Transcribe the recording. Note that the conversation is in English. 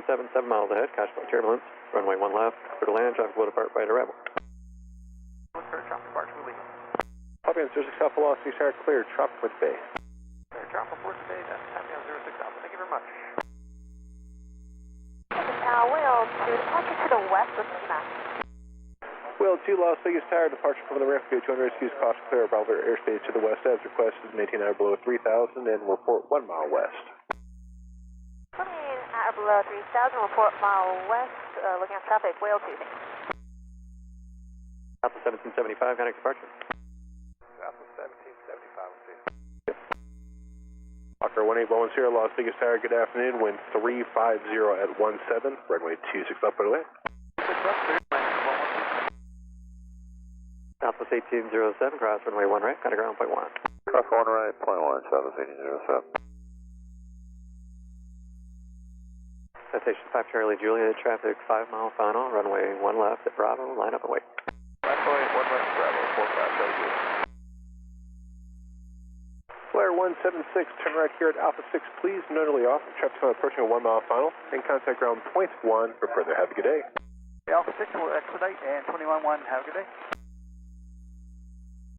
7 miles ahead, caution about turbulence. Runway 1 left, clear to land, traffic will depart by arrival. Clear, traffic departure, we leave. Copy on 06 Alpha velocity, start clear, traffic with Bay. Clear, traffic report today, that's happy on 06 Alpha. Thank you very much. Wheel 2, departure to the west with Max. Wheel 2, Las Vegas Tower, departure from the ramp, gate 200, excuse caution clear, Bravo airspace to the west as requested, maintain hour below 3,000 and report 1 mile west. Maintain hour below 3,000, report mile west, looking at traffic, Wheel 2. Alpha 1775, connect departure. Alpha 1775, see. Hawker 18110, Las Vegas Tower, good afternoon, wind 350 at 17, runway 26 up by the way. Alpha 1807, cross runway 1 right, contact ground point 1. Cross 1 right, point 1, South 1807. Citation 5 Charlie Juliet, traffic 5 mile final, runway 1 left at Bravo, line up and wait. Runway 1 left, Bravo, 45, Charlie Juliet. Flair 176, turn right here at Alpha 6, please, notably off, traffic on approaching a 1 mile final, and contact ground point 1 for further. Have a good day. Alpha 6 will expedite and 21-1, have a good day.